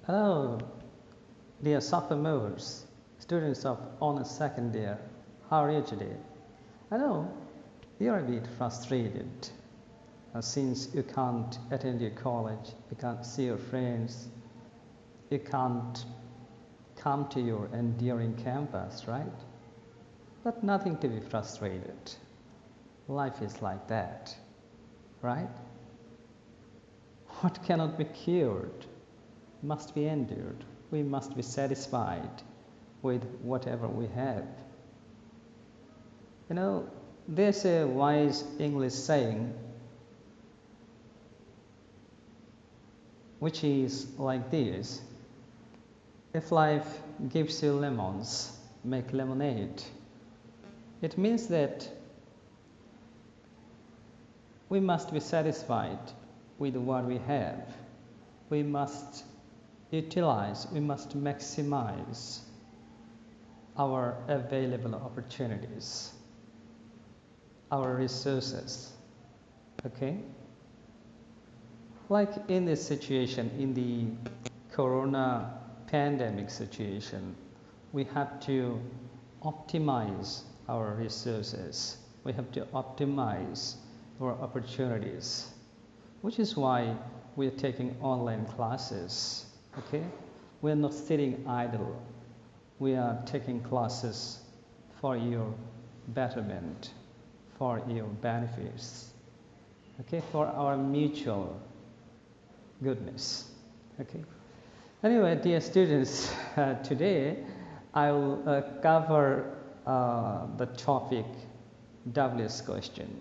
Hello, dear sophomores, students of honors second year. How are you today? I know you're a bit frustrated since you can't attend your college, you can't see your friends, you can't come to your enduring campus, right? But nothing to be frustrated. Life is like that, right? What cannot be cured must be endured. We must be satisfied with whatever we have. You know, there's a wise English saying which is like this: if life gives you lemons, make lemonade. It means that we must be satisfied with what we have. We must utilize, we must maximize our available opportunities, our resources. Okay? Like in this situation, in the corona pandemic situation, we have to optimize our resources. We have to optimize our opportunities, which is why we are taking online classes. Okay? We are not sitting idle. We are taking classes for your betterment, for your benefits, okay, for our mutual goodness. Okay. Anyway, dear students, today I will cover the topic WS question,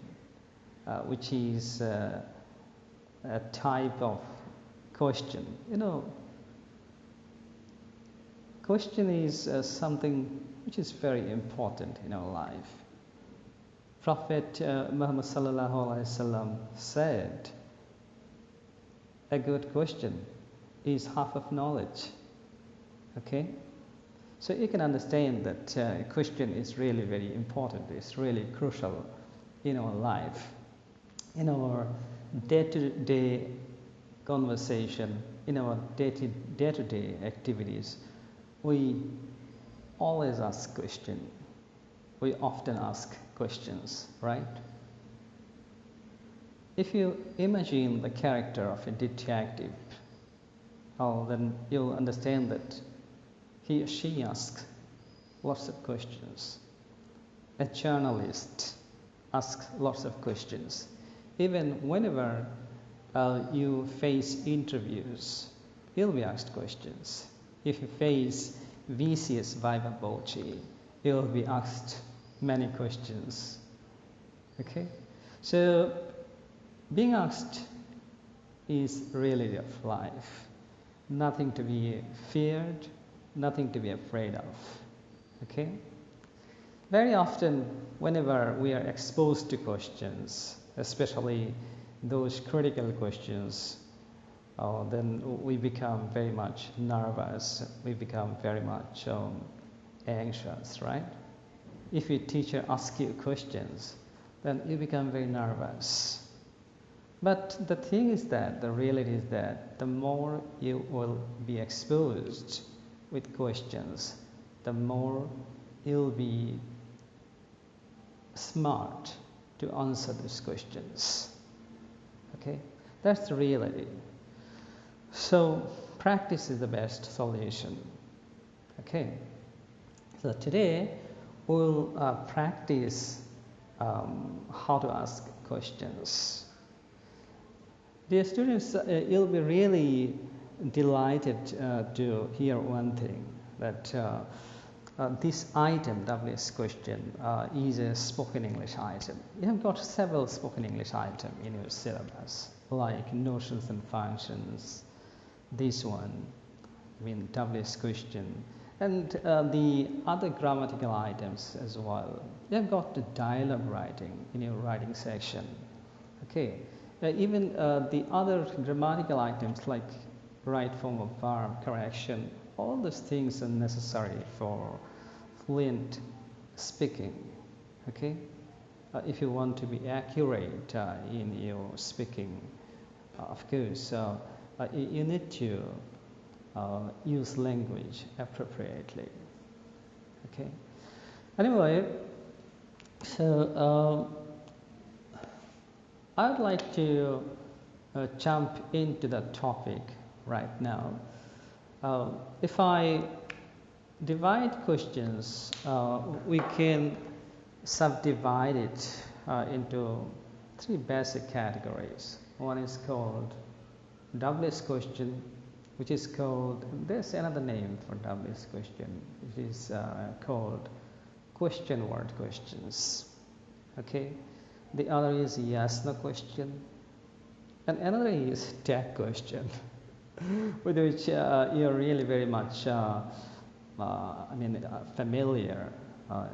which is a type of question. You know, question is something which is very important in our life. Prophet Muhammad sallallahu alaihi wasallam said, a good question is half of knowledge. Okay, so you can understand that a question is really very important. It's really crucial in our life, in our day-to-day conversation, in our day-to-day activities. We always ask questions. We often ask questions, right? If you imagine the character of a detective, then you'll understand that he or she asks lots of questions. A journalist asks lots of questions. Even whenever you face interviews, you'll be asked questions. If you face VCS viva voce, you'll be asked many questions. Okay? So being asked is reality of life. Nothing to be feared, nothing to be afraid of. Okay? Very often, whenever we are exposed to questions, especially those critical questions, then we become very much nervous, we become very much anxious, right? If your teacher asks you questions, then you become very nervous. But the thing is that, the reality is that the more you will be exposed with questions, the more you'll be smart to answer those questions. Okay? That's the reality. So practice is the best solution. Okay? So today we'll practice how to ask questions. Dear students, you'll be really delighted to hear one thing, that this item, WS question, is a spoken English item. You have got several spoken English items in your syllabus, like notions and functions, this one, WS question, and the other grammatical items as well. You have got the dialogue writing in your writing section. Okay. Even the other grammatical items like right form of verb, correction, all those things are necessary for fluent speaking. Okay, if you want to be accurate in your speaking, of course, you need to use language appropriately. Okay. Anyway, so I'd like to jump into the topic right now. If I divide questions, we can subdivide it into three basic categories. One is called WS question, which is called, there's another name for WS question, which is called question word questions. Okay, the other is yes no question, and another is tag question, with which you're really very much familiar,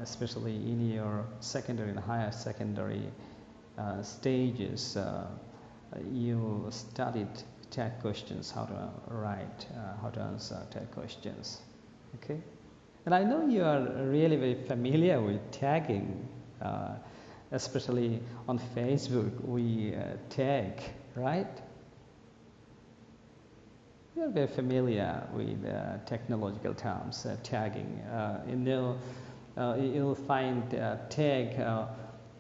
especially in your secondary and higher secondary stages. You studied tag questions, how to write, how to answer tag questions. Okay, and I know you are really very familiar with tagging, especially on Facebook. We tag, right? We are very familiar with technological terms, tagging. You'll find tag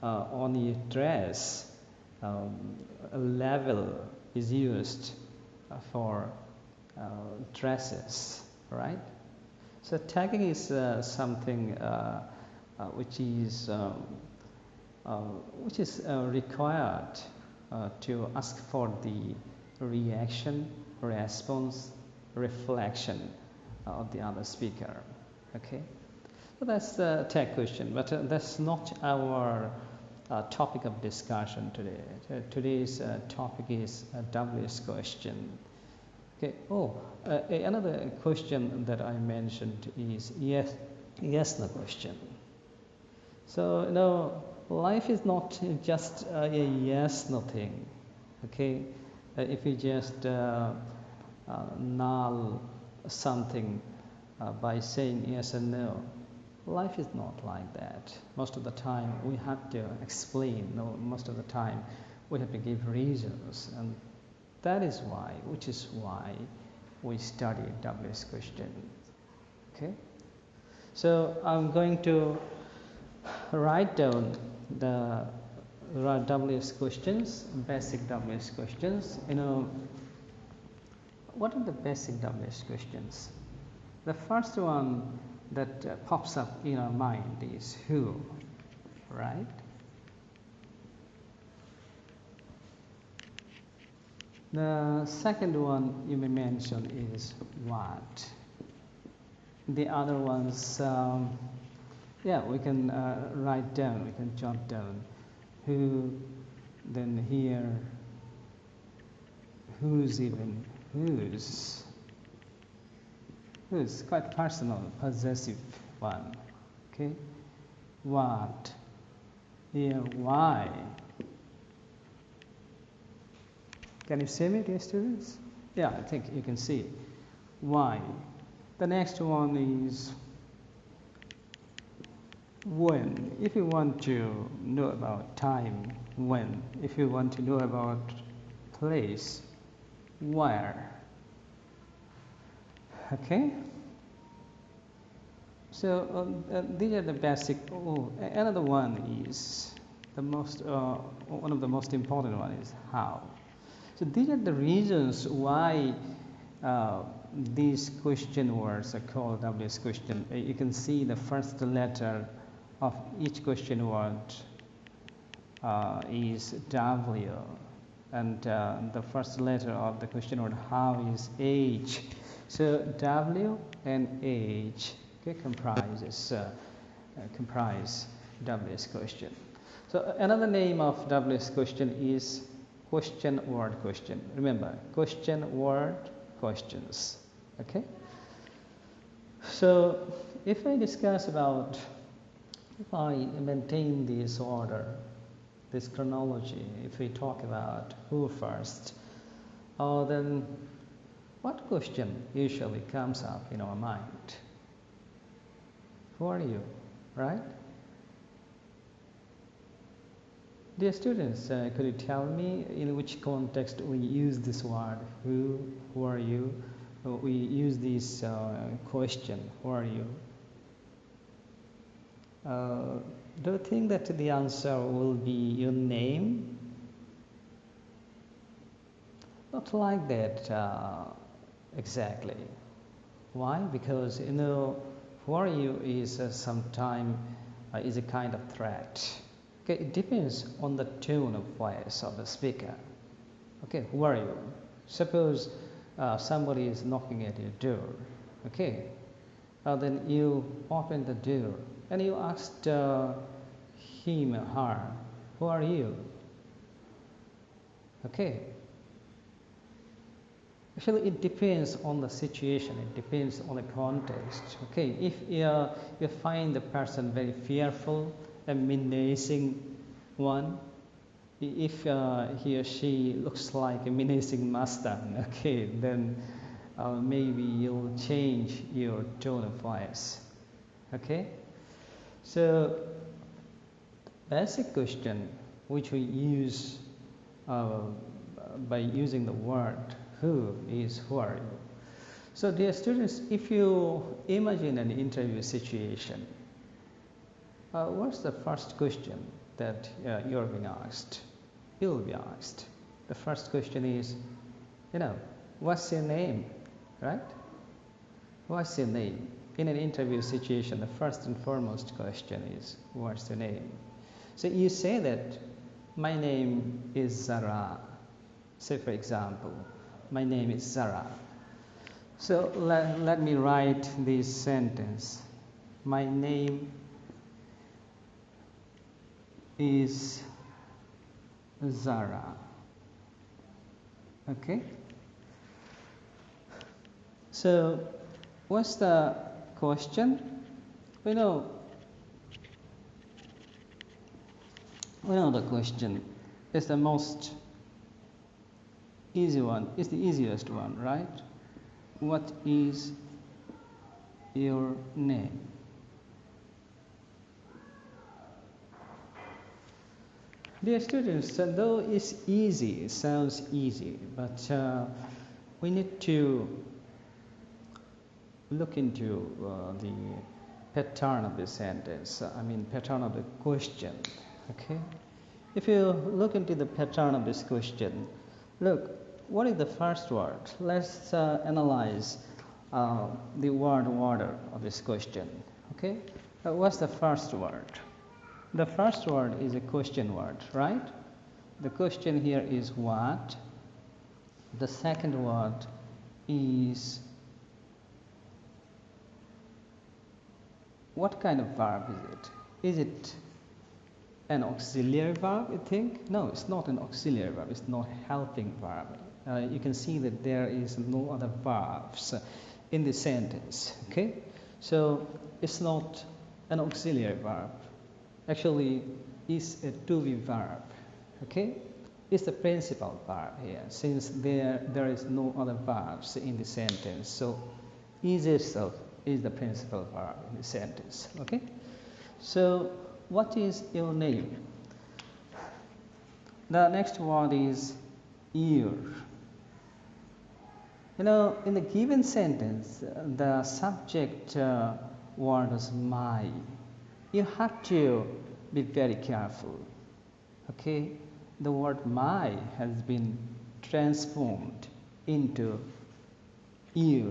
on your dress. A label is used for dresses, right? So tagging is something which is required to ask for the reaction, response, reflection of the other speaker. Okay, so that's the tag question, but that's not our topic of discussion today. Today's topic is a WS question. Okay. Another question that I mentioned is yes no question. So life is not just a yes no thing. Okay, if you just null something by saying yes and no, life is not like that. Most of the time we have to explain. Most of the time we have to give reasons, and that is why, we study WS question. Okay, so I'm going to write down the WS questions, basic WS questions. What are the basic WS questions? The first one that pops up in our mind is who, right? The second one you may mention is what. The other ones, we can write down, we can jot down who, then here, who's even, who's quite personal, possessive one. Okay, what, here, why. Can you see me, dear students? Yeah, I think you can see it. Why. The next one is when. If you want to know about time, when. If you want to know about place, where. Okay? So these are the basic. Another one is one of the most important one is how. So these are the reasons why these question words are called WS question. You can see the first letter of each question word is W, and the first letter of the question word how is H. So W and H comprise WS question. So another name of WS question is question word question. Remember, question word questions. Okay. So if I maintain this order, this chronology, if we talk about who first, then what question usually comes up in our mind? Who are you, right? Dear students, could you tell me in which context we use this word, who are you, we use this question, who are you? Do you think that the answer will be your name? Not like that exactly. Why? Because who are you is sometimes is a kind of threat. Okay, it depends on the tone of voice of the speaker. Okay, who are you? Suppose somebody is knocking at your door. Okay, then you open the door and you asked him or her, who are you? Okay. Actually, it depends on the situation. It depends on the context. Okay, if you find the person very fearful and menacing one, if he or she looks like a menacing Mustang, okay, then maybe you'll change your tone of voice. Okay, so basic question which we use by using the word who is who are you. So dear students, if you imagine an interview situation, what's the first question that you're being asked? You'll be asked. The first question is, what's your name, right? What's your name? In an interview situation, the first and foremost question is, what's your name? So you say that, my name is Zara. Say for example, my name is Zara. So let me write this sentence. My name is Zara. Okay? So what's the question? We know the question is the most easy one, is the easiest one, right? What is your name? Dear students, though it's easy, it sounds easy, but we need to look into the pattern of the sentence, pattern of the question, okay? If you look into the pattern of this question, look, what is the first word? Let's analyze the word order of this question, okay? What's the first word? The first word is a question word, right? The question here is what? The second word is what kind of verb is it? Is it an auxiliary verb, you think? No, it's not an auxiliary verb. It's not a helping verb. You can see that there is no other verbs in the sentence, okay? So it's not an auxiliary verb. Actually, it's a to-be verb, okay? It's the principal verb here, since there is no other verbs in the sentence. So is itself is the principal verb in the sentence, okay? So what is your name? The next word is year. In the given sentence, the subject word is my. You have to be very careful, okay? The word my has been transformed into year,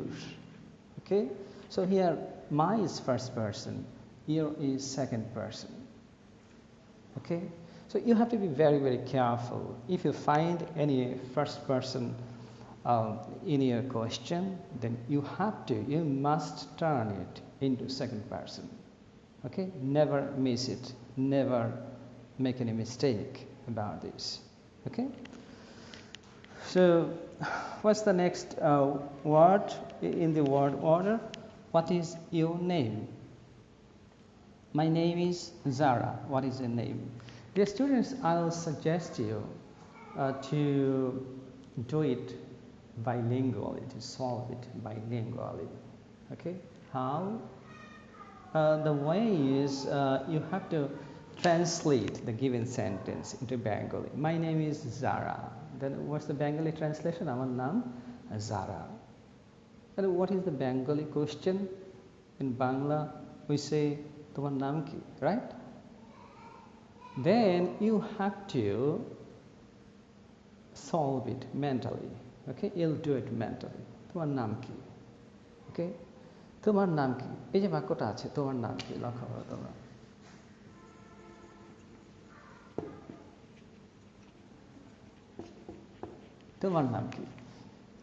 okay? So here, my is first person, year is second person, okay? So you have to be very, very careful. If you find any first person in your question, then you must turn it into second person. Okay, never miss it, never make any mistake about this. Okay, so what's the next word in the word order? What is your name? My name is Zara. What is your name? Dear students, I'll suggest you to do it bilingually, to solve it bilingually. Okay, how? The way is you have to translate the given sentence into Bengali. My name is Zara. Then what's the Bengali translation? Amar naam Zara. And what is the Bengali question? In Bangla, we say, Tomar naam ki, right? Then you have to solve it mentally. Okay, you'll do it mentally. Tomar naam ki. Okay, Tomar naam ki. এই যে বাক্যটা আছে তোমার নাম কি লক্ষ্য করো তোমরা তোমার নাম কি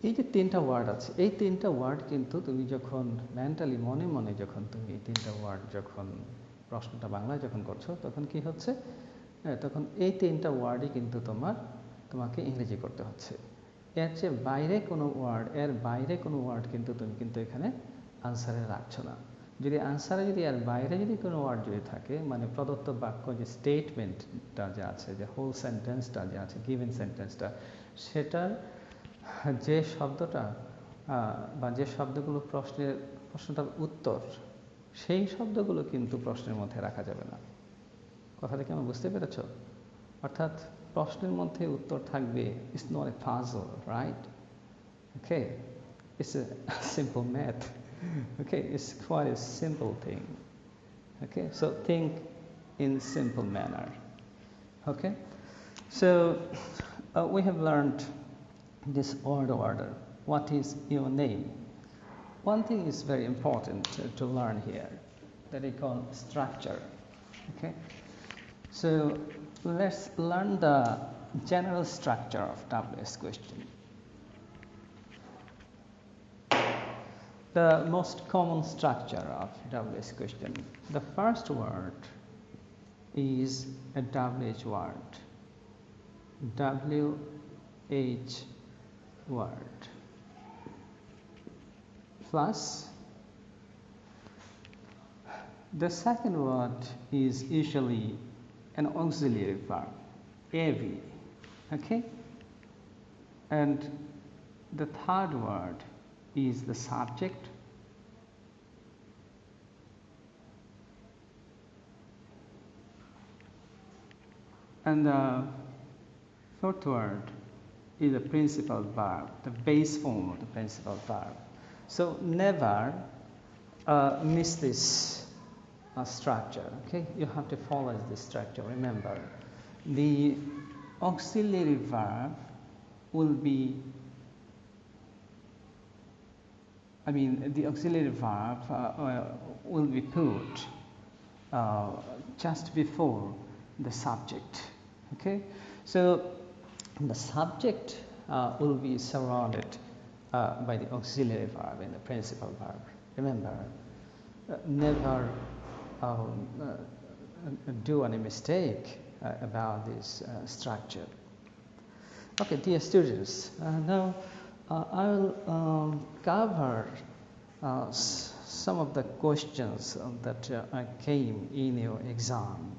এই যে তিনটা ওয়ার্ড আছে এই তিনটা ওয়ার্ড কিন্তু তুমি যখন মেন্টালি মনে মনে যখন তুমি এই তিনটা ওয়ার্ড যখন প্রশ্নটা বাংলায় যখন করছো তখন কি হচ্ছে তখন এই তিনটা ওয়ার্ডই কিন্তু তোমাকে ইংরেজি করতে হচ্ছে এর চেয়ে বাইরে কোনো ওয়ার্ড এর বাইরে কোনো ওয়ার্ড কিন্তু তুমি কিন্তু এখানে আনসারে রাখছো না যদি আনসারে যদি এর বাইরে যদি কোনো ওয়ার্ড যদি থাকে মানে প্রদত্ত বাক্য যে স্টেটমেন্টটা যে আছে যে হোল সেন্টেন্সটা যে আছে গিভেন সেন্টেন্সটা সেটার যে শব্দটা বা যে শব্দগুলো প্রশ্নটার উত্তর সেই শব্দগুলো কিন্তু প্রশ্নের মধ্যে রাখা যাবে না কথাটা কি আমরা বুঝতে পেরেছ অর্থাৎ প্রশ্নের মধ্যে উত্তর থাকবে it's not a puzzle right okay it's a simple math okay it's quite a simple thing okay so think in simple manner okay so we have learned this order what is your name one thing is very important to learn here that we call structure okay so let's learn the general structure of WS question the most common structure of WH question. The first word is a WH word. WH word. Plus, the second word is usually an auxiliary verb, AV. Okay? And the third word is the subject and the fourth word is the principal verb, the base form of the principal verb. So never miss this structure, okay? You have to follow this structure. Remember, the auxiliary verb will be the auxiliary verb will be put just before the subject. Okay, so the subject will be surrounded by the auxiliary verb and the principal verb. Remember, never do any mistake about this structure. Okay, dear students, now I will cover some of the questions that came in your exam,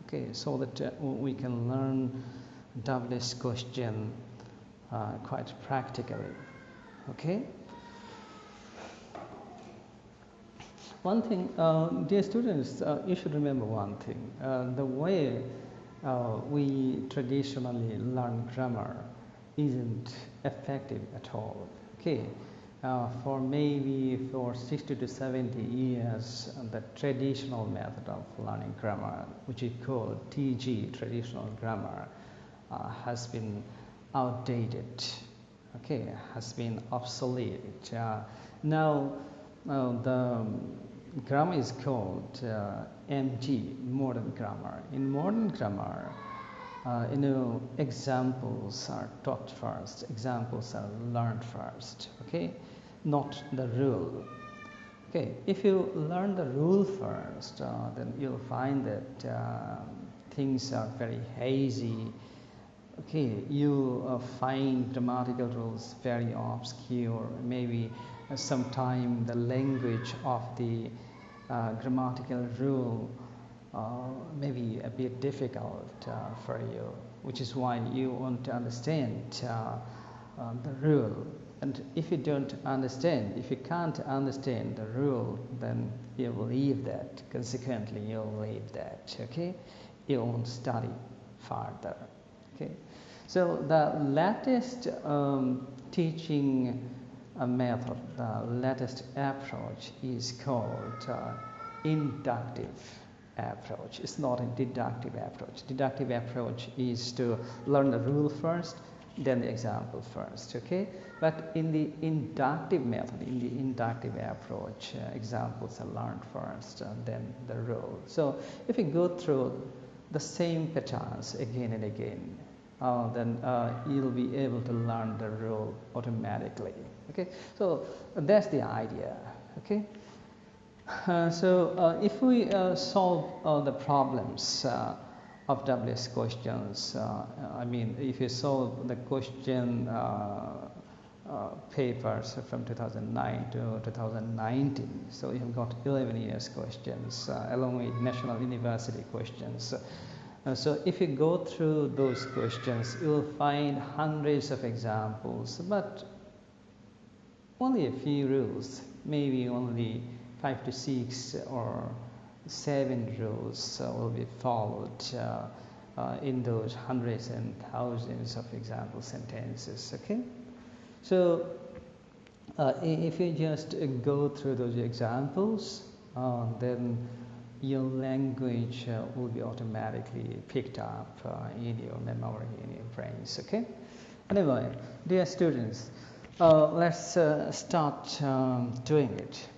okay, so that we can learn WS question quite practically, okay. One thing, dear students, you should remember one thing, the way we traditionally learn grammar isn't effective at all, okay. For maybe for 60 to 70 years, the traditional method of learning grammar, which is called TG, traditional grammar, has been outdated, okay, has been obsolete. Now the grammar is called MG, modern grammar. In modern grammar, examples are taught first, examples are learned first, okay, not the rule. Okay, if you learn the rule first, then you'll find that things are very hazy. Okay, you find grammatical rules very obscure. Maybe sometime the language of the grammatical rule may be a bit difficult for you, which is why you want to understand the rule. And if you don't understand, if you can't understand the rule, then you will leave that. Consequently, you'll leave that, okay? You won't study further, okay? So the latest teaching method, the latest approach is called inductive approach. It's not a deductive approach. Deductive approach is to learn the rule first, then the example first, okay? But in the inductive method, in the inductive approach, examples are learned first, then the rule. So if you go through the same patterns again and again, then you'll be able to learn the rule automatically, okay? So that's the idea, okay? So if we solve the problems of WS questions, I mean, if you solve the question papers from 2009 to 2019, so you've got 11 years questions along with national university questions. So if you go through those questions, you'll find hundreds of examples, but only a few rules, maybe only 5 to 6 or 7 rules will be followed in those hundreds and thousands of example sentences, okay? So if you just go through those examples, then your language will be automatically picked up in your memory, in your brains, okay? Anyway, dear students, let's start doing it.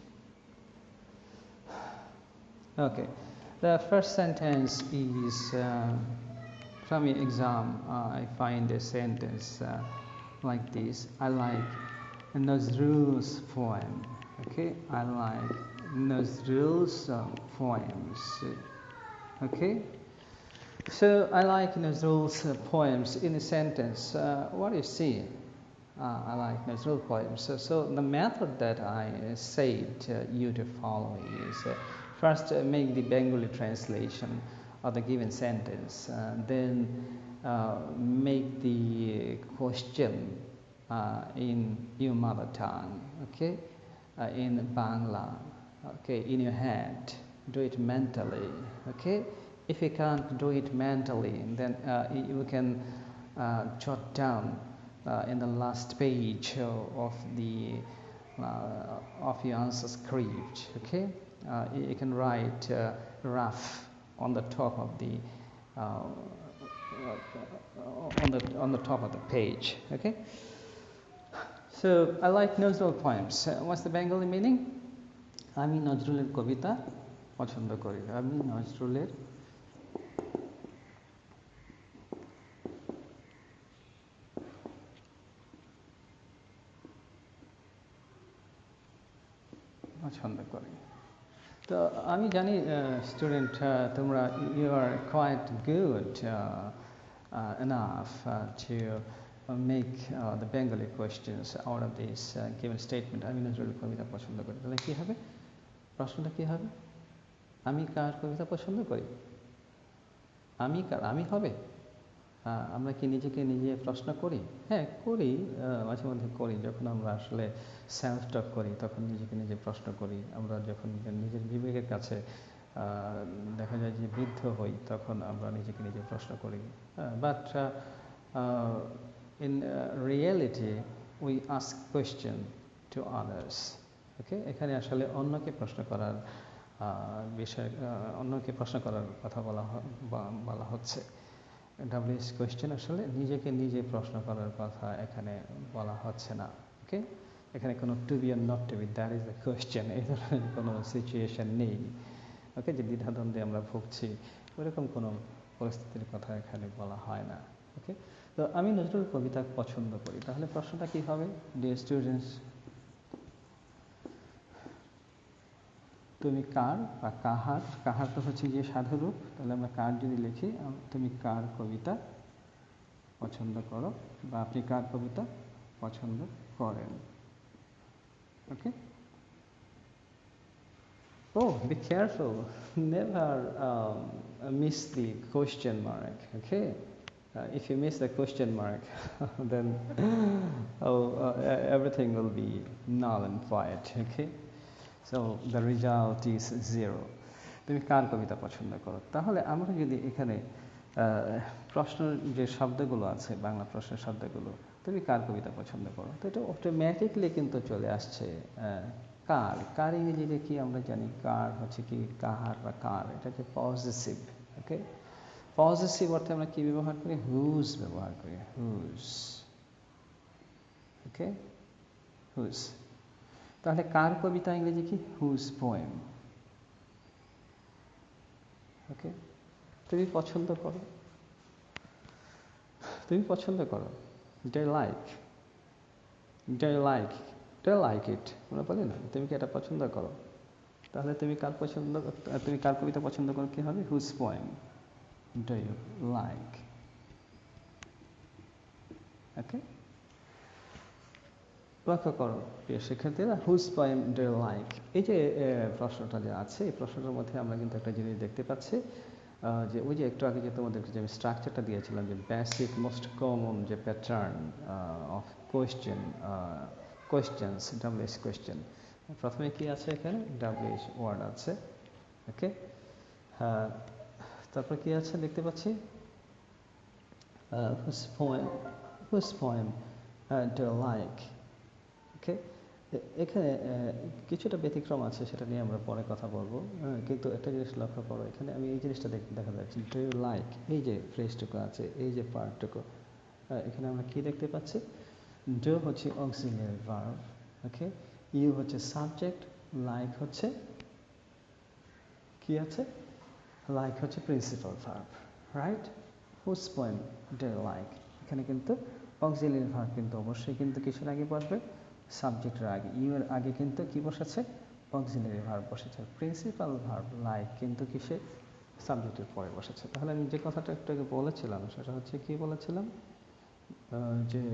Okay, the first sentence is from your exam. I find a sentence like this: I like Nazrul's poem. Okay, I like Nazrul's poems. Okay, so I like Nazrul's poems in a sentence. What do you see? I like Nazrul poems. So the method that I said you to follow is first make the Bengali translation of the given sentence, then make the question in your mother tongue, okay, in Bangla, okay, in your head. Do it mentally, okay. If you can't do it mentally, then you can jot down in the last page of the of your answer script, okay. You can write rough on the top of the on the top of the page, okay. So I like Nazrul poems. What's the Bengali meaning? আমি নজরুলের কবিতা পছন্দ করি। আমি নজরুলের পছন্দ করি। তো আমি জানি স্টুডেন্ট তোমরা you are quite good enough to make the Bengali questions out of this given statement. আমি নজরুলের কবিতা পছন্দ করি। তাহলে কি হবে? প্রশ্নটা কি হবে? আমি কার কবিতা পছন্দ করি? আমি কার? আমি হবে? আমরা কি নিজেকে নিজে প্রশ্ন করি? হ্যাঁ করি, মাঝে মধ্যে করি। যখন আমরা আসলে সেলফ টক করি তখন নিজেকে নিজে প্রশ্ন করি। আমরা যখন নিজের বিবেকের কাছে দেখা যায় যে বিদ্ধ হই তখন আমরা নিজেকে নিজে প্রশ্ন করি। But in reality we ask question to others, ওকে। এখানে আসলে অন্যকে প্রশ্ন করার বিষয়, অন্যকে প্রশ্ন করার কথা বলা হচ্ছে। WS কোয়েশ্চেন আসলে নিজেকে নিজে প্রশ্ন করার কথা এখানে বলা হচ্ছে না, ওকে। এখানে কোনো to be or not to be, that is the question. এই ধরনের কোনো সিচুয়েশন নেই, ওকে, যে দ্বিধাদ্বন্দ্বে আমরা ভুগছি ওরকম কোনো পরিস্থিতির কথা এখানে বলা হয় না, ওকে। তো আমি নজরুল কবিতা পছন্দ করি, তাহলে প্রশ্নটা কী হবে ডিয়ার স্টুডেন্টস? তুমি কার বা কাহার, কাহার তো হচ্ছে গিয়ে সাধুরূপ, তাহলে আমরা কার যদি লিখি, তুমি কার কবিতা পছন্দ করো বা আপনি কার কবিতা পছন্দ করেন, ওকে। Oh, be careful, never miss the question mark, okay. If you miss the question mark then everything will be null and void, okay. So the result is 0. তুমি কার কবিতা পছন্দ করো? তাহলে আমরা যদি এখানে প্রশ্নের যে শব্দগুলো আছে, বাংলা প্রশ্নের শব্দগুলো, তুমি কার কবিতা পছন্দ করো? তো এটা অটোমেটিকলি কিন্তু চলে আসছে কার। কার ইংরেজিতে কি আমরা জানি? কার হচ্ছে কি কাহার বা কার, এটা হচ্ছে পজেসিভ। ওকে, পজেসিভ অর্থে আমরা কি ব্যবহার করি? হুজ ব্যবহার করি, হুজ। ওকে, হুজ। তাহলে কার কবিতা ইংরেজি কি? Whose poem. ওকে, তুমি পছন্দ করো, তুমি পছন্দ করো, day like, day like, day like it, আমরা বলি না, তুমি কি এটা পছন্দ করো? তাহলে তুমি কার পছন্দ, তুমি কার কবিতা পছন্দ করো কি হবে? Whose poem do you like. Okay, লক্ষ্য করো প্রিয় শিক্ষার্থীরা, whose poem do you like, এই যে প্রশ্নটা যে আছে, এই প্রশ্নটার মধ্যে আমরা কিন্তু একটা জিনিস দেখতে পাচ্ছি, যে ওই যে একটু আগে যে তোমাদেরকে যে আমি স্ট্রাকচারটা দিয়েছিলাম, যে বেসিক মোস্ট কমন যে pattern of question, questions, WH question. প্রথমে কি আছে? এখানে ডাব্লিউএইচ ওয়ার্ড আছে। ওকে, তারপর কি আছে দেখতে পাচ্ছি? whose poem, whose poem do you like? ওকে, এখানে কিছুটা ব্যতিক্রম আছে, সেটা নিয়ে আমরা পরে কথা বলবো, কিন্তু একটা জিনিস লক্ষ্য করো, এখানে আমি এই জিনিসটা দেখা যাচ্ছে, ডু ইউ লাইক, এই যে ফ্রেজটুকু আছে, এই যে পার্টটুকু, এখানে আমরা কি দেখতে পাচ্ছি? ডু হচ্ছে অক্সিলিয়ারি ভার্ব, ওকে, ইউ হচ্ছে সাবজেক্ট, লাইক হচ্ছে কি আছে? লাইক হচ্ছে principal verb, right? Whose poem do you like, এখানে কিন্তু অক্সিলিয়ারি ভার্ব কিন্তু অবশ্যই কিন্তু কিসের আগে বসবে? সাবজেক্টের আগে। ইউ এর আগে কিন্তু কি বসেছে? অক্সিলিয়ারি ভার্ব বসেছে। প্রিন্সিপাল ভার্ব লাইক কিন্তু কিসে? সাবজেক্টের পরে বসেছে। তাহলে আমি যে কথাটা একটু আগে বলেছিলাম, সেটা হচ্ছে কি বলেছিলাম? যে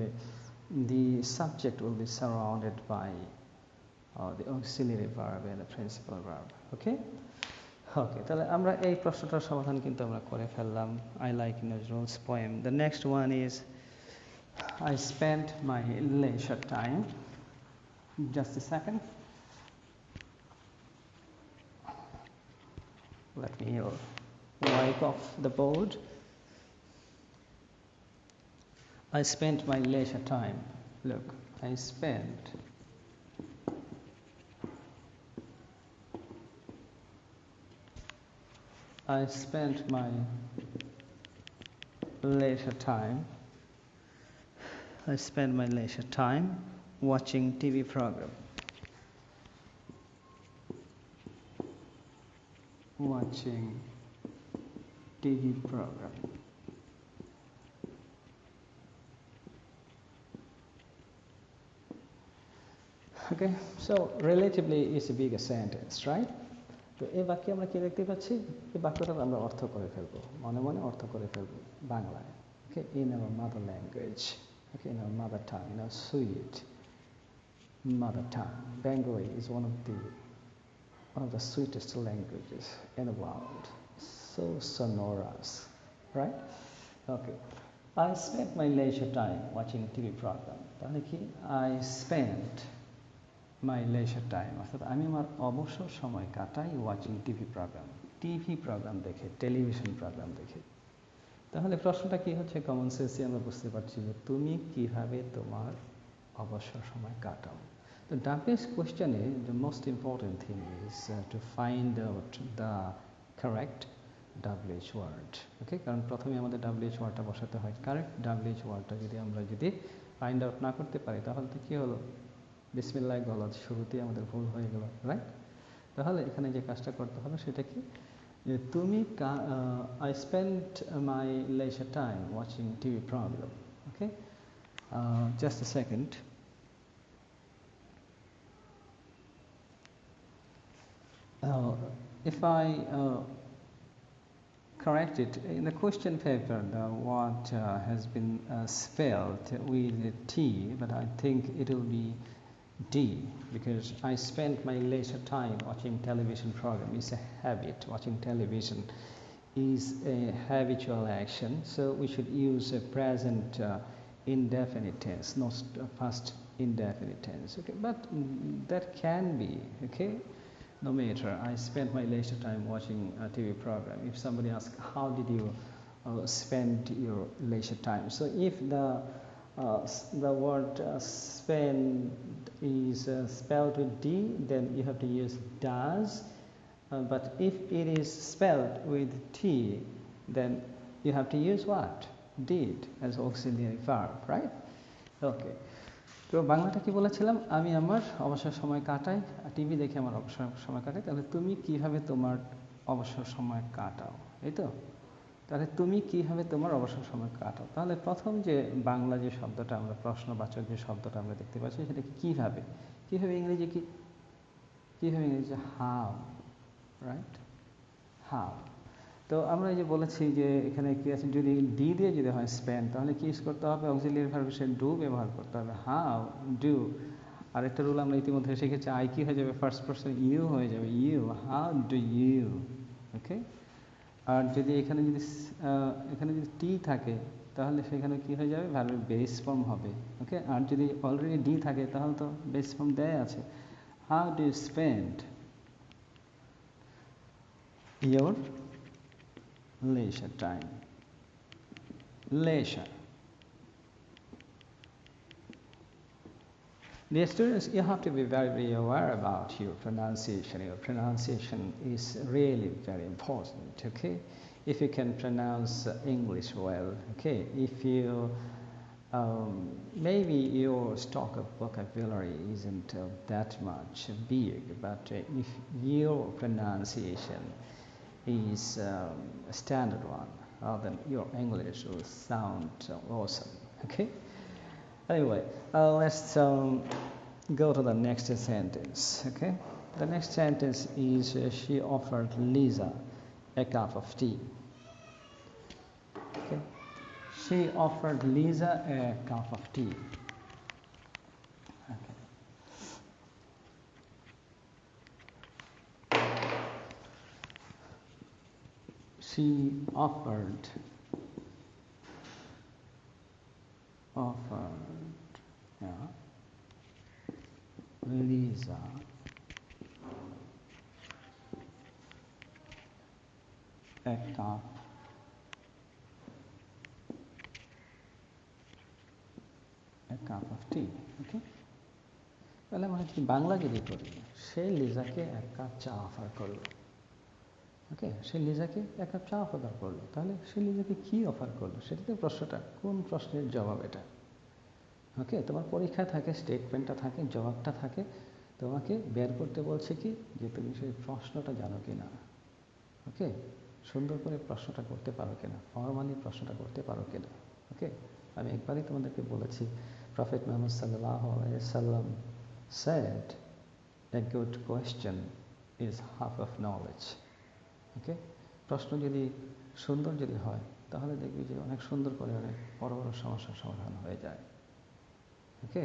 the subject will be surrounded by the auxiliary verb and the principal verb. Okay? ওকে, তাহলে আমরা এই প্রশ্নটার সমাধান কিন্তু আমরা করে ফেললাম। I like Nazrul's poem. The next one is I spent my leisure time. Just a second. Let me wipe off the board. I spent my leisure time. Look, I spent my leisure time. I spend my leisure time watching TV program. Watching TV program. Okay, so relatively it's a bigger sentence, right? তো এই বাক্যে আমরা কি দেখতে পাচ্ছি? এই বাক্যটার আমরা অর্থ করে ফেলবো, মনে মনে অর্থ করে ফেলবো বাংলায়। Okay, in our mother language, okay, in our mother tongue, in our sweet mother tongue. Bengali is one of the sweetest languages in the world. So sonorous, right? Okay, I spent my leisure time watching TV program. তাহলে কি? I spent my leisure time, অর্থাৎ আমি আমার অবসর সময় কাটাই watching TV programme দেখে, television programme দেখে। তাহলে প্রশ্নটা কি হচ্ছে? কমন সেন্সে আমরা বুঝতে পারছি যে তুমি কিভাবে তোমার অবসর সময় কাটাও। তো ডাব্লিউএইচ কোয়েশ্চেনে the most important thing is to find out the correct WH word. Okay, কারণ প্রথমে আমাদের ডাব্লিউএইচ ওয়ার্ডটা বসাতে হয়। কারেক্ট ডাব্লিউএইচ ওয়ার্ডটা আমরা যদি ফাইন্ড আউট না করতে পারি, তাহলে তো কী হলো? বিসমিল্লাহ বলা শুরুতেই আমাদের ভুল হয়ে গেল, রাইট? তাহলে এখানে যে কাজটা করতে হবে সেটা কি? তুমি I spent my leisure time watching TV program. Okay, just a second. If I correct it in the question paper, the word has been spelled with T, but I think it will be D, because I spent my leisure time watching television program. It's a habit. Watching television is a habitual action, so we should use a present indefinite tense, not past indefinite tense. Okay, but that can be, okay, no matter. I spent my leisure time watching a TV program. If somebody asks, how did you spend your leisure time? So if the the word spend is spelled with D, then you have to use does. But if it is spelled with T, then you have to use what? Did as auxiliary verb, right? Okay. তো বাংলাটা কি বলেছিলাম, আমি আমার অবসর সময় কাটাই, TV দেখে আমার অবসর সময় কাটাই। তাহলে তুমি কিভাবে তোমার অবসর সময় কাটাও, এই তো? তাহলে তুমি কিভাবে তোমার অবসর সময় কাটাও, তাহলে প্রথম যে বাংলা যে শব্দটা আমরা, প্রশ্নবাচক যে শব্দটা আমরা দেখতে পাচ্ছি, সেটা কিভাবে, কিভাবে ইংরেজি কি, কিভাবে ইংরেজি হাউ, রাইট? হাউ। তো আমরা এই যে বলেছি যে এখানে কি আছে, যদি ডি দিয়ে যদি হয় স্পেন্ড, তাহলে কি ইউজ করতে হবে? অক্সিলিয়ারি ভার্ব হিসেবে ডু ব্যবহার করতে হবে। How do. আরেকটা রুল আমরা ইতিমধ্যে শিখেছি, আই কি হয়ে যাবে? ফার্স্ট পারসন ইউ হয়ে যাবে, ইউ, হাউ ডু ইউ। ওকে। আর যদি এখানে যদি টি থাকে, তাহলে সেখানে কি হয়ে যাবে? ভার্বের বেস ফর্ম হবে। ওকে। আর যদি অলরেডি ডি থাকে, তাহলে তো বেস ফর্ম দেয়া আছে। How do you spend your leisure time? Leisure. Dear students, you have to be very, very aware about your pronunciation. Your pronunciation is really very important, okay? If you can pronounce English well, okay? If you, maybe your stock of vocabulary isn't that much big, but if your pronunciation is a standard one, then your English will sound awesome, okay? Anyway, let's go to the next sentence, okay? The next sentence is she offered Lisa a cup of tea. Okay? She offered Lisa a cup of tea. Okay. She offered Lisa a cup of tea. Okay? তাহলে আমরা যদি বাংলা যদি করি, সে লিজাকে এক cup চা offer করলো। ওকে, সে লিজাকে এক cup চা অফার করলো। তাহলে সে লিজাকে কি অফার করলো, সেটাতে প্রশ্নটা, কোন প্রশ্নের জবাব এটা? ওকে, তোমার পরীক্ষায় থাকে, স্টেটমেন্টটা থাকে, জবাবটা থাকে, তোমাকে বের করতে বলছে কি, যে তুমি সেই প্রশ্নটা জানো কি না। ওকে, সুন্দর করে প্রশ্নটা করতে পারো কিনা, ফর্মালি প্রশ্নটা করতে পারো কিনা। ওকে, আমি একবারই তোমাদেরকে বলেছি, প্রফেট মুহাম্মদ সাল্লাল্লাহু আলাইহি ওয়াসাল্লাম said a good question is half of knowledge. ওকে, প্রশ্ন যদি সুন্দর যদি হয়, তাহলে দেখবি যে অনেক সুন্দর করে অনেক বড় বড় সমস্যার সমাধান হয়ে যায়। ওকে,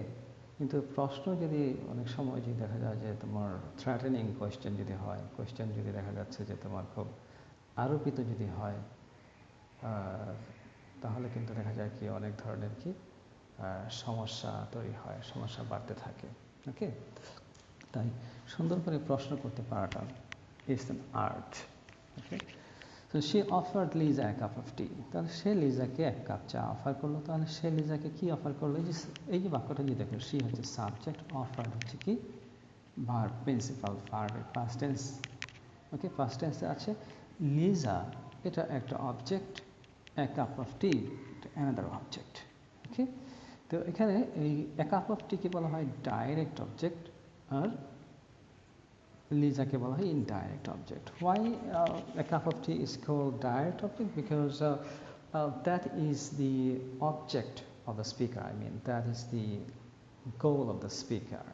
কিন্তু প্রশ্ন যদি অনেক সময় যদি দেখা যায় যে তোমার থ্রেটেনিং কোয়েশ্চেন যদি হয়, কোয়েশ্চেন যদি দেখা যাচ্ছে যে তোমার খুব আরোপিত যদি হয়, তাহলে কিন্তু দেখা যায় কি অনেক ধরনের কি সমস্যা তৈরি হয়, সমস্যা বাড়তে থাকে। ওকে, তাই সুন্দর করে প্রশ্ন করতে পারাটা ইজ অ্যান আর্ট। ওকে, তো সে অফার্ড লিজা এক কাপ অফ টি, তাহলে সে লিজাকে এক কাপ চা অফার করলো। তাহলে সে লিজাকে কি অফার করলো? এই যে বাক্যটা যদি দেখো, সি হচ্ছে সাবজেক্ট, অফার্ড হচ্ছে কি ভার্ব, প্রিন্সিপাল ভার্বের পাস্ট টেন্স। ওকে, পাস্ট টেন্সে আছে। লিজা এটা একটা object, a cup of tea another object. Okay, তো এখানে এই a cup of tea কে বলা হয় ডাইরেক্ট অবজেক্ট, আর লিজাকে বলা হয় indirect object. Why a cup of tea is called direct object? Because that is the object of the speaker. I mean, that is the goal of the speaker.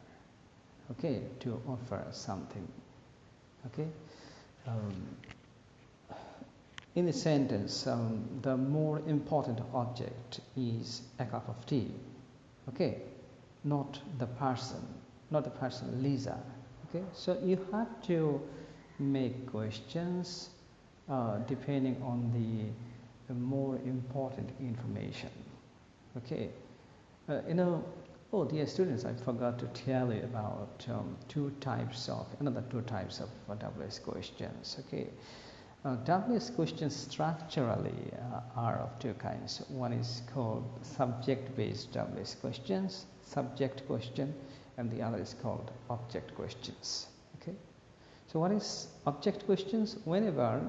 Okay, to offer something. Okay. In the sentence, the more important object is a cup of tea. Okay, not the person Lisa. Okay, so you have to make questions depending on the more important information. Okay, oh dear students, I forgot to tell you about another two types of WS questions. Okay. WS questions structurally are of two kinds. One is called subject-based WS questions, subject question, and the other is called object questions. Okay. So what is object questions? Whenever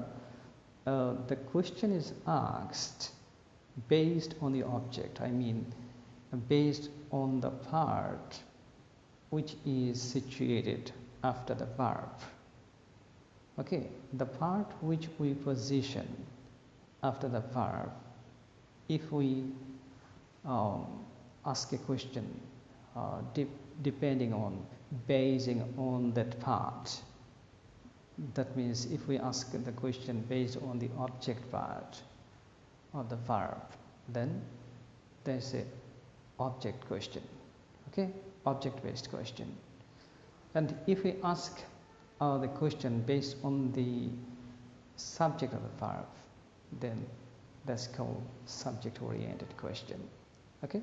the question is asked based on the object, I mean based on the part which is situated after the verb. Okay, the part which we position after the verb, if we ask a question depending on, basing on that part, that means if we ask the question based on the object part of the verb, then there's a object question, okay, object-based question. And if we ask the question based on the subject of the verb, then that's called subject-oriented question. Okay.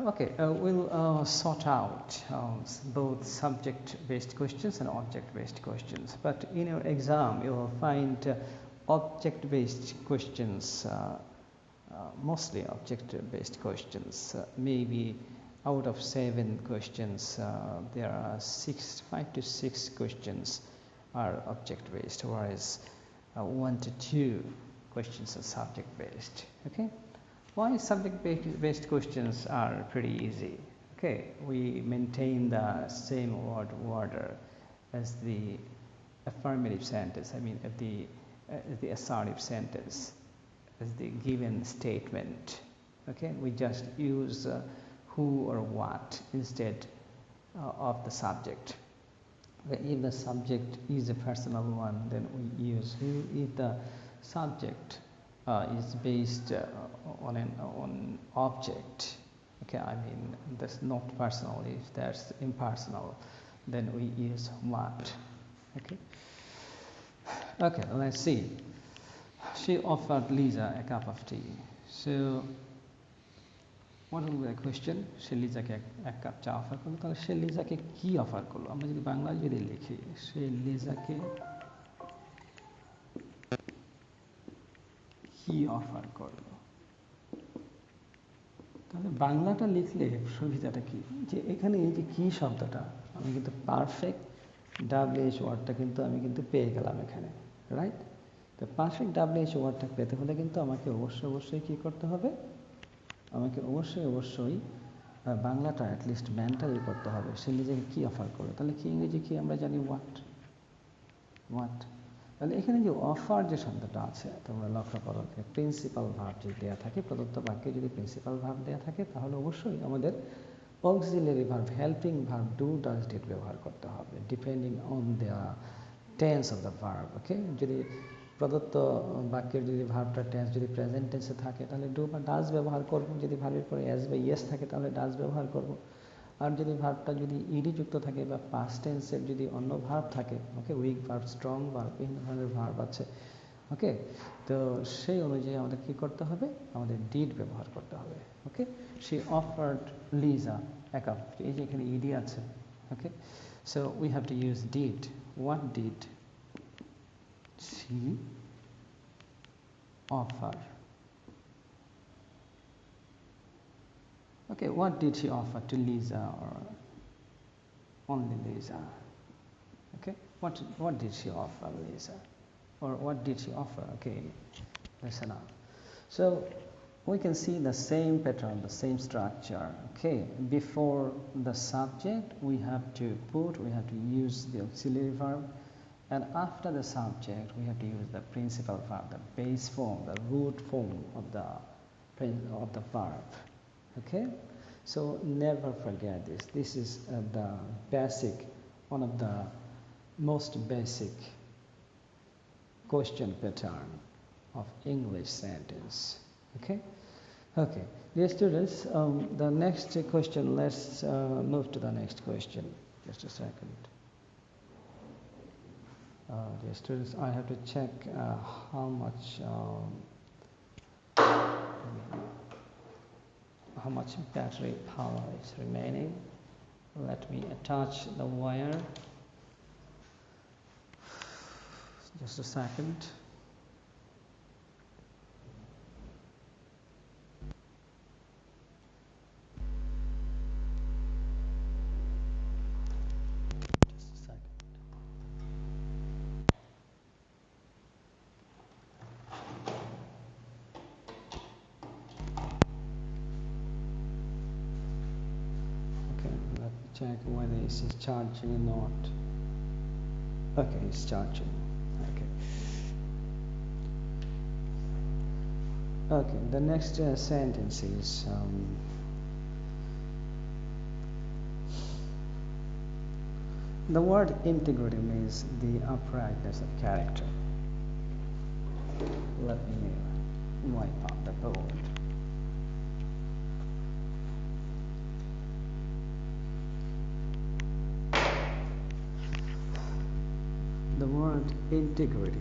Okay, we'll sort out both subject-based questions and object-based questions. But in your exam, you will find object-based questions, mostly object-based questions. Maybe out of 7 questions, there are 5 to 6 questions are object-based, whereas 1 to 2 questions are subject-based. Okay. Why subject-based questions are pretty easy? Okay, we maintain the same word order as the affirmative sentence. I mean, the assertive sentence, as the given statement. Okay, we just use who or what instead of the subject. If the subject is a personal one, then we use who. If the subject is based on an object, okay, I mean that's not personal. If that's impersonal, then we use what. Okay. Okay, let's see. She offered Lisa a cup of tea. So what will be the question? সে লিজাকে এক cup চা offer করলো। তাহলে সে লিজাকে কি offer করলো? আমরা যদি বাংলায় যদি লিখি, সে লিজাকে কি অফার করলো, তাহলে বাংলাটা লিখলে সুবিধাটা কি, যে এখানে এই যে কি শব্দটা, আমি কিন্তু পারফেক্ট WH ওয়ার্ডটা কিন্তু আমি কিন্তু পেয়ে গেলাম এখানে, রাইট? তো পারফেক্ট WH ওয়ার্ডটা পেতে হলে কিন্তু আমাকে অবশ্যই কি করতে হবে? আমাকে অবশ্যই বাংলাটা অ্যাটলিস্ট মেন্টালি করতে হবে। সে নিজেকে কি অফার করলো, তাহলে কি ইংরেজি কি আমরা জানি হোয়াট। তাহলে এখানে যে অফার যে শব্দটা আছে, তোমরা লক্ষ্য করো, প্রিন্সিপাল ভার্ব যদি দেওয়া থাকে, প্রদত্ত বাক্যে যদি প্রিন্সিপাল ভার্ব দেওয়া থাকে, তাহলে অবশ্যই আমাদের auxiliary verb, helping verb do does did ব্যবহার করতে হবে, depending on the tense of the verb. Okay, যদি প্রদত্ত বাক্যের যদি ভার্বটা টেন্স যদি প্রেজেন্ট টেন্সে থাকে, তাহলে ডু বা ডাজ ব্যবহার করব। যদি ভার্বের পরে এস বা ইয়েস থাকে, তাহলে ডাজ ব্যবহার করব। আর যদি ভার্বটা যদি ইডি যুক্ত থাকে বা পাস্ট টেন্সের যদি অন্য ভার্ব থাকে, ওকে, উইক ভার্ব, স্ট্রং ভার্ব, বিভিন্ন ধরনের ভার্ব আছে। ওকে, তো সেই অনুযায়ী আমাদের কি করতে হবে? আমাদের ডিড ব্যবহার করতে হবে। Okay, she offered Liza a cup, এই যে এখানে ইডি আছে। Okay, so we have to use did. What did she offer? Okay, what did she offer to Lisa, or only Lisa? Okay, what did she offer Lisa, or what did she offer? Okay, listen up. So we can see the same pattern, the same structure. Okay, before the subject we have to use the auxiliary verb, and after the subject we have to use the principal verb, the base form, the root form of the verb. Okay, so never forget this. This is the basic, one of the most basic question pattern of English sentence. Okay. Okay, dear students, the next question, let's move to the next question. Just a second. Dear students, I have to check how much battery power is remaining. Let me attach the wire Just a second. Just a second. Okay, let me check whether this is charging or not. Okay, it's charging. Okay. Okay, the next sentence is the word integrity means the uprightness of character. Let me wipe out the board. The word integrity,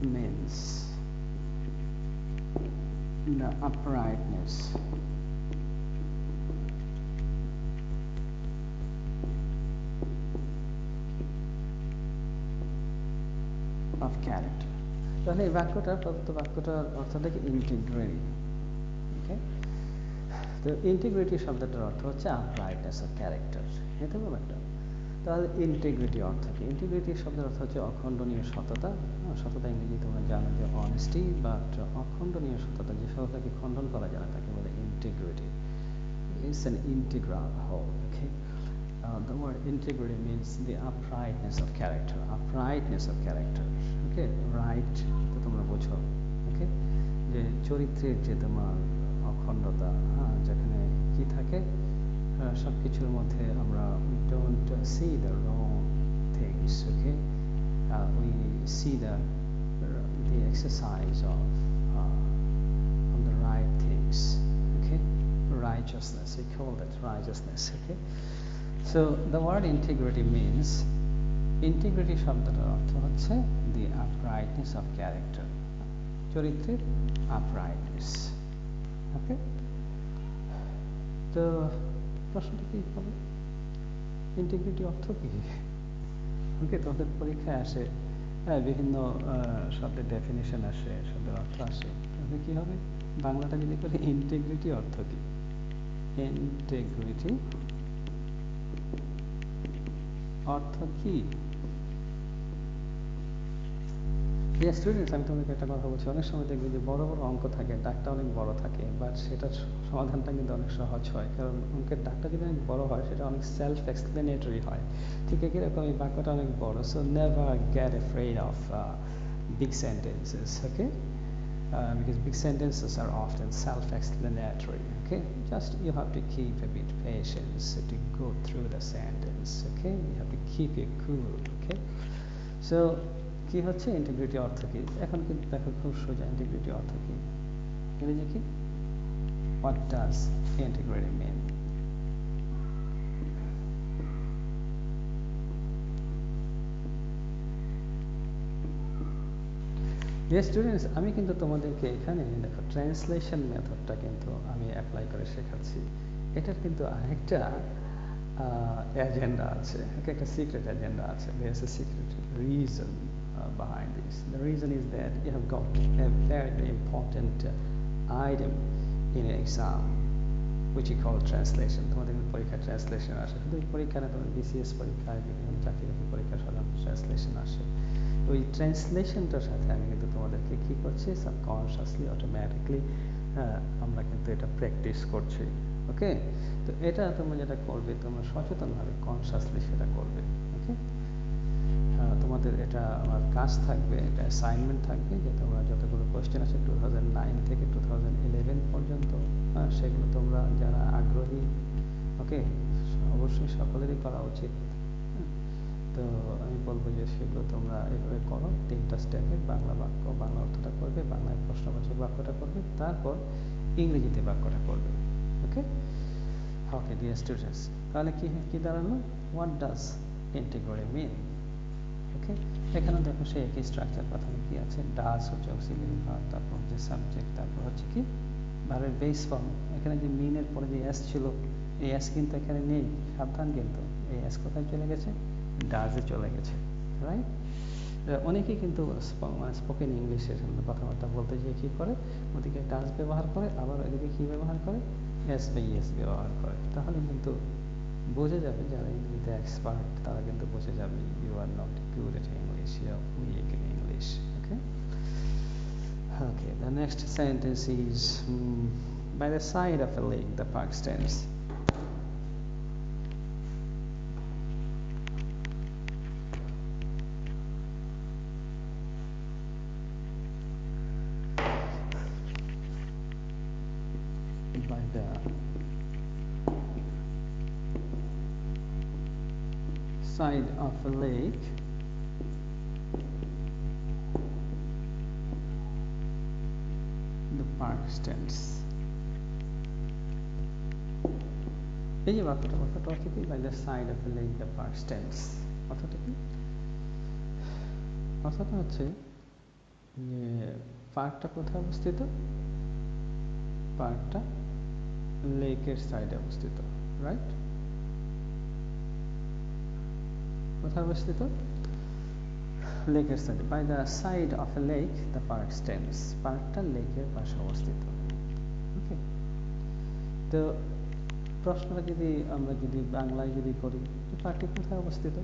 means the uprightness of character. তাহলে এই বাক্যটার প্রদত্ত বাক্যটার অর্থটা কি integrity. ওকে, তো integrity শব্দটার অর্থ হচ্ছে আপরাইটনেস of character, এটা ব্যাপারটা। তাহলে ইন্টিগ্রিটি অর্থ কি? ইন্টিগ্রিটি শব্দের অর্থ হচ্ছে অখণ্ডনীয় সততা। সততা ইংরেজি তোমরা জানো যে অনেস্টি, বাট অখণ্ডনীয় সততা যে সততাকে খণ্ডন করা যায় না তাকে বলে integrity. It's an integral whole. Okay, the word integrity means the uprightness of character. Okay, right তো তোমরা বোঝো। ওকে, যে চরিত্রের যে তোমার অখণ্ডতা, যেখানে কি থাকে সব কিছুর মধ্যে আমরা we don't see the wrong things. Okay, we see the exercise of the right things. Okay, righteousness, we call that righteousness. Okay, so the word integrity means, integrity শব্দটার অর্থ হচ্ছে the uprightness of character, চরিত্রের uprightness. ওকে, তো প্রশ্নটা কি হবে, integrity অর্থ কি? ওকে, তোমাদের পরীক্ষায় আসে বিভিন্ন শব্দের ডেফিনিশন আসে, শব্দের অর্থ আসে, তাহলে কি হবে? বাংলাটা যদি করি ইন্টিগ্রিটি অর্থ কি? ইন্টিগ্রিটি অর্থ কি? স্টুডেন্টস, আমি তোমাদেরকে একটা কথা বলছি, অনেক সময় দেখবে যে বড় বড় অঙ্ক থাকে, ডাকটা অনেক বড় থাকে, বাট সেটার সমাধানটা কিন্তু অনেক সহজ হয়, কারণ অঙ্কের ডাকটা যদি অনেক বড় হয় সেটা অনেক সেলফ এক্সপ্লেনেটরি হয়। ঠিক একইরকম এই বাক্যটা অনেক বড়। So never gate afraid of big sentences. Okay, because big sentences are often self-explanatory. Okay, just you have to keep a bit patience to go through the sentence. Okay, you have to keep it cool. Okay, so কি হচ্ছে integrity অর্থ কি? এখন কিন্তু দেখো খুব সোজা, integrity অর্থ কি? ইংরেজি কি? What does integrity mean? Students, আমি কিন্তু তোমাদেরকে এখানে দেখো ট্রান্সলেশন মেথডটা কিন্তু আমি অ্যাপ্লাই করে শেখাচ্ছি। এটার কিন্তু আরেকটা এজেন্ডা আছে, একটা সিক্রেট এজেন্ডা আছে। There is a secret reason behind this. The reason is that you have got a very, very important item in an exam which you call translation. তোমাদের পরীক্ষায় ট্রান্সলেশন আসে, শুধু পরীক্ষা না, তোমাদের বিসিএস পরীক্ষায়, বিভিন্ন চাকরি বাকরি পরীক্ষা সাধারণত ট্রান্সলেশন আসে। ওই ট্রান্সলেশনটার সাথে আমি কিন্তু তোমাদেরকে কি করছি, সাবকনশিয়াসলি অটোমেটিকলি আমরা কিন্তু এটা প্র্যাকটিস করছি। ওকে, তো এটা তোমরা যেটা করবে, তোমরা সচেতনভাবে কনশাসলি সেটা করবে। ওকে, তোমাদের এটা আমার কাজ থাকবে, এটা অ্যাসাইনমেন্ট থাকবে, যে তোমরা যতগুলো কোয়েশ্চেন আছে 2009 থেকে 2011 পর্যন্ত, সেগুলো তোমরা যারা আগ্রহী, ওকে, অবশ্যই সকলেরই করা উচিত। তো আমি বলবো যে সেগুলো তোমরা এইভাবে করো, 3টা স্টেপে। বাংলা বাক্য, বাংলা অর্থটা করবে, বাংলায় প্রশ্নবাচক বাক্যটা করবে, তারপর ইংরেজিতে বাক্যটা করবে। ওকে, ওকে ডিয়ার স্টুডেন্টস, তাহলে কি দাঁড়ালো? হোয়াট ডাজ ইন্টিগ্রিটি মিন? ওকে, এখানে দেখো সেই একই স্ট্রাকচার। প্রথমে কি আছে? ডাজ হচ্ছে অক্সিলিয়ারি ভার্ব, তারপর হচ্ছে সাবজেক্ট, তারপর হচ্ছে কি ভার্বের বেস ফর্ম, এখানে যে মিনের পরে যে এস ছিল, এই এস কিন্তু এখানে নেই, সাবধান কিন্তু। এই এস কোথায় চলে গেছে? ডাজে চলে গেছে, রাইট? অনেকেই কিন্তু স্পোকেন ইংলিশের কথাবার্তা বলতে গিয়ে কী করে, ওদিকে ডাজ ব্যবহার করে, আবার এদিকে কী ব্যবহার করে, এস বা ইয়েস ব্যবহার করে। তাহলে কিন্তু বোঝা যাবে যারা ইংরেজিতে এক্সপার্ট, তারা কিন্তু বুঝে যাবে you are not good at English, you are weak in English. Okay, okay, the next sentence is by the side of a lake the park stands. By the side of a lake the park stands. এই যে বাক্যটা অর্থ কি? By the side of a lake the park stands. অর্থটা কি? অর্থটা হচ্ছে যে পার্কটা কোথায় অবস্থিত? পার্কটা লেকের সাইডে অবস্থিত, রাইট? কোথায় অবস্থিত? লেকের সাইডে। By the side of a lake the park stands. পার্কটা লেকের পাশে অবস্থিত। ওকে, তো প্রশ্নটা আমরা যদি বাংলায় করি, পার্কটি কোথায় অবস্থিত?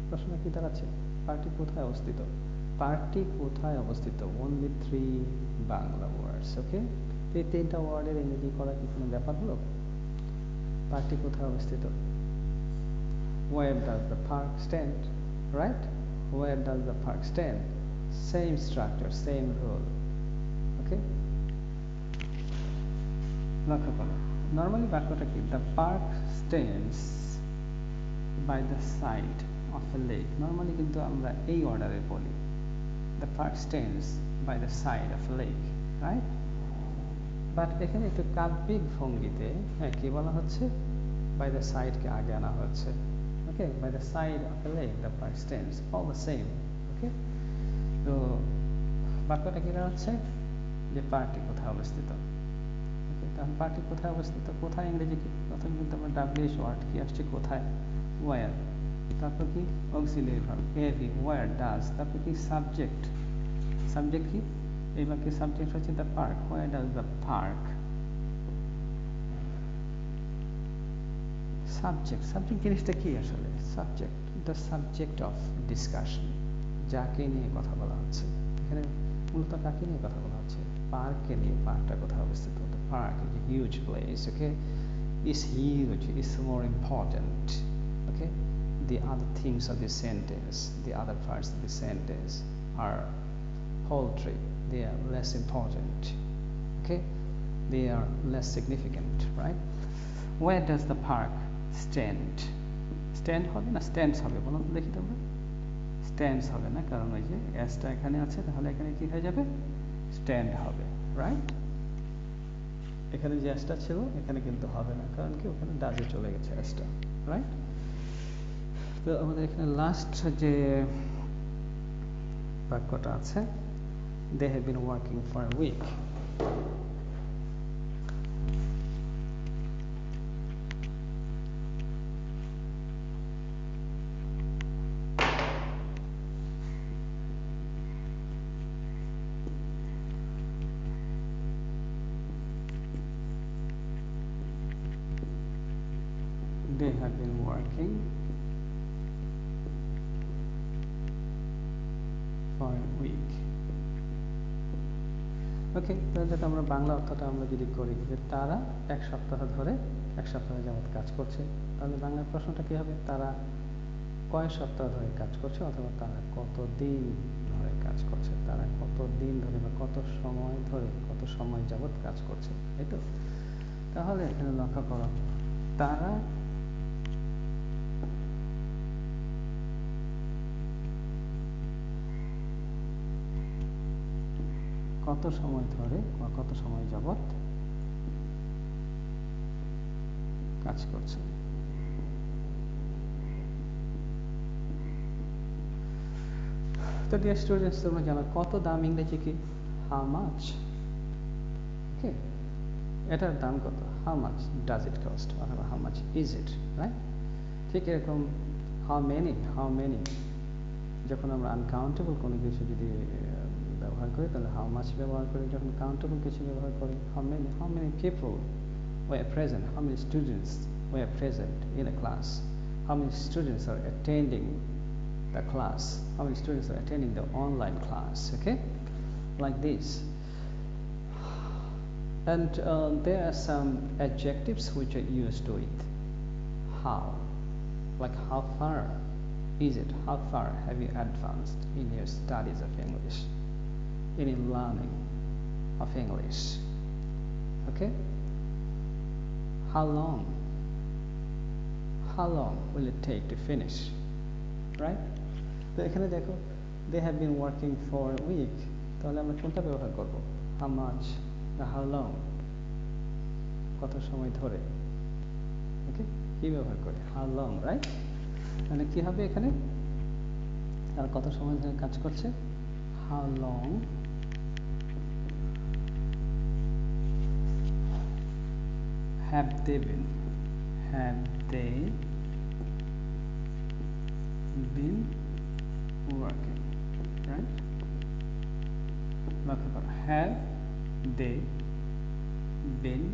প্রশ্নটা কি দাঁড়াচ্ছে? পার্কটি কোথায় অবস্থিত? পার্কটি কোথায় অবস্থিত? অনলি 3 বাংলা ওয়ার্ডস। ওকে, এই 3টা ওয়ার্ডের ইংরেজি করা কি কোনো ব্যাপার হলো? পার্কটি কোথায় অবস্থিত? Where does the park stand? Right? Where does the park stand? Same structure, same rule. Okay? লক্ষ্য করো, নর্মালি বাক্যটা কি? The park stands by the side of a lake. Normally কিন্তু আমরা এই অর্ডারে বলি, the park stands by the side of a lake, right? But এখানে একটু কাব্যিক ভঙ্গিতে কি বলা হচ্ছে? বাই দ্য সাইডকে আগে আনা হচ্ছে। Okay, by the side of a lake the park stands, all the same. Okay, তো বাক্যটা কি দাঁড়াচ্ছে? যে পার্কটি কোথায় অবস্থিত। তাহলে পার্কটি কোথায় অবস্থিত? কোথায় ইংরেজি কি? প্রথমে কিন্তু আমরা ডাব্লিউএইচ ওয়ার্ড কি আসছে? কোথায়, ওয়্যার। তারপর কি? অক্সিলিয়ারি ভার্ব এভি, ওয়্যার, ডাজ। তারপর কি? সাবজেক্ট। সাবজেক্ট কি? এই বাক্যের সাবজেক্ট হচ্ছে the park. Where does the park. Subject, subject জিনিসটা কি আসলে? Subject, the subject of discussion, যাকে নিয়ে কথা বলা হচ্ছে। এখানে মূলত কাকে নিয়ে কথা বলা হচ্ছে? পার্ককে নিয়ে। পার্কটা কোথায় অবস্থিত? The park is a huge place, okay? Is huge, is more important, okay? The other things of the sentence, the other parts of the sentence are paltry, they are less important, okay? They are less significant, right? Where does the park stand? Stand হবে না stands হবে? বলুন তো দেখি তোমরা। stands হবে না, কারণ ওই যে এসটা এখানে আছে, তাহলে এখানে কি হয়ে যাবে? stand হবে, রাইট? এখানে যে এসটা ছিল এখানে কিন্তু হবে না, কারণ কি? ওখানে ডাজে চলে গেছে এসটা, রাইট? তো আমাদের এখানে লাস্ট যে বাক্যটা আছে, they have been working for a week. They have been working for a week. ওকে, তাহলে আমরা বাংলা অর্থটা আমরা যদি করি যে তারা এক সপ্তাহ যাবত কাজ করছে, তাহলে বাংলার প্রশ্নটা কি হবে? তারা কয় সপ্তাহ ধরে কাজ করছে, অথবা তারা কতদিন ধরে কাজ করছে। তারা কতদিন ধরে বা কত সময় যাবত কাজ করছে, তাই তো? তাহলে এখানে লক্ষ্য করো, তারা কত সময় ধরে বা কত সময় যাবত কাজ করছে। তো ডিয়ার স্টুডেন্টস, তোমরা জানো কত দাম ইংরেজি কি? How much. ওকে, এটার দাম কত, how much does it cost, অথবা how much is it, right? ঠিক এরকম হাউ মেনি যখন আমরা আনকাউন্টেবল কোনো কিছু যদি ব্যবহার করি তাহলে হাউ মাচ ব্যবহার করি, যখন কাউন্টেবল কিছু ব্যবহার করি how many people were present, how many students were present in a class, how many students are attending the class, how many students are attending the online class, okay, like this. And there are some adjectives which are used with how, like how far is it, how far have you advanced in your studies of English, in your learning of English, okay. How long will it take to finish, right? তো এখানে দেখো they have been working for a week, তাহলে আমরা কোনটা ব্যবহার করব, how much না how long, কত সময় ধরে, ওকে, কি ব্যবহার করে how long, right? মানে কি হবে এখানে, আর কত সময় ধরে কাজ করছে, how long have they been working, right? লক্ষ্য করো, have they been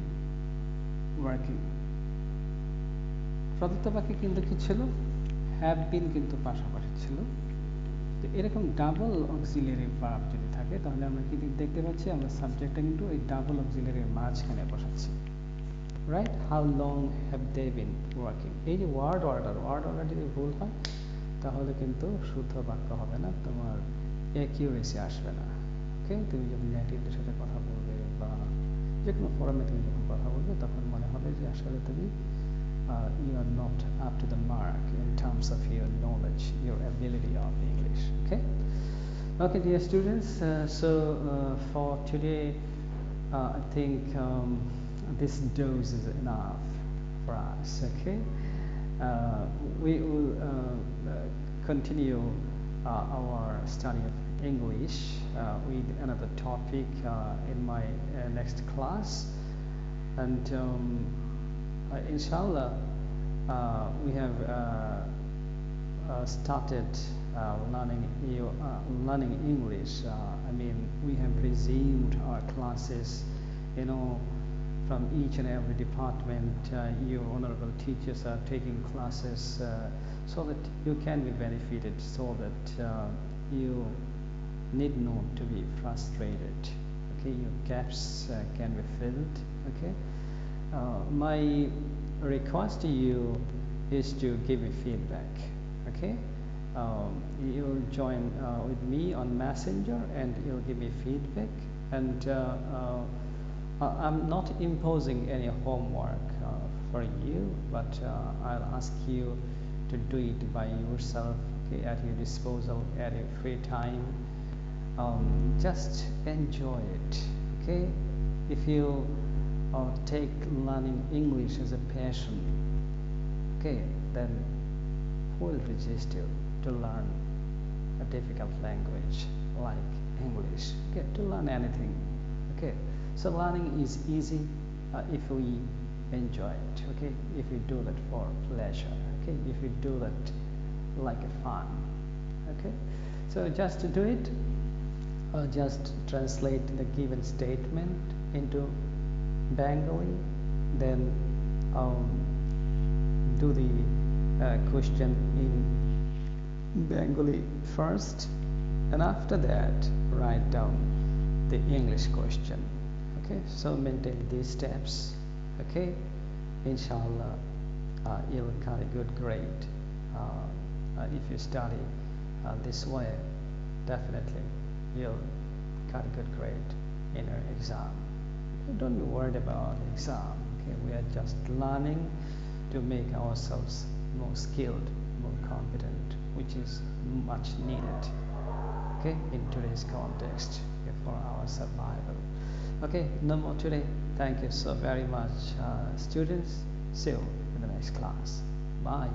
working, প্রদত্ত বাক্যে কিন্তু কি ছিল, have been কিন্তু পাশাপাশি ছিল। তো এরকম ডাবল অক্সিলারি ভার্ব যদি থাকে তাহলে আমরা কি দেখতে পাচ্ছি, আমরা সাবজেক্টটা কিন্তু এই ডাবল অক্সিলারির মাঝখানে বসাচ্ছি, right? How long have they been working. এই যে ওয়ার্ড অর্ডার যদি ভুল হয় তাহলে কিন্তু শুদ্ধ বাক্য হবে না, তোমার অ্যাকিউরেসি আসবে না, ওকে। তুমি যখন নেটিভদের সাথে কথা বলবে বা যে কোনো ফোরামে তুমি যখন কথা বলবে তখন মনে হবে যে আসলে তুমি you are not up to the mark in terms of your knowledge, your ability of English, okay, dear students, for today I think this dose is enough for us, okay. We will continue our study of English with another topic in my next class, and inshallah we have started learning English. I mean, we have resumed our classes, from each and every department. Your honorable teachers are taking classes so that you can be benefited, so that you need not to be frustrated, okay. Your gaps can be filled, okay. My request to you is to give me feedback, okay. You'll join with me on Messenger and you'll give me feedback, and I'm not imposing any homework for you, but I'll ask you to do it by yourself, okay, at your disposal, at your free time. Just enjoy it, okay. If you take learning English as a passion, okay, then who will resist you to learn a difficult language like English, okay, to learn anything, okay. So learning is easy if we enjoy it, okay, if we do that for pleasure, okay, if we do that like a fun, okay. So just to do it, just translate the given statement into Bengali, then do the question in Bengali first, and after that write down the English question, okay. So maintain these steps, okay. Inshallah you'll get a good grade if you study this way. Definitely you'll get a good grade in your exam. Don't be worried about the exam, okay. We are just learning to make ourselves more skilled, more competent, which is much needed, okay, in today's context, okay, for our survival. Okay, no more today. Thank you so very much, students. See you in the next class. Bye.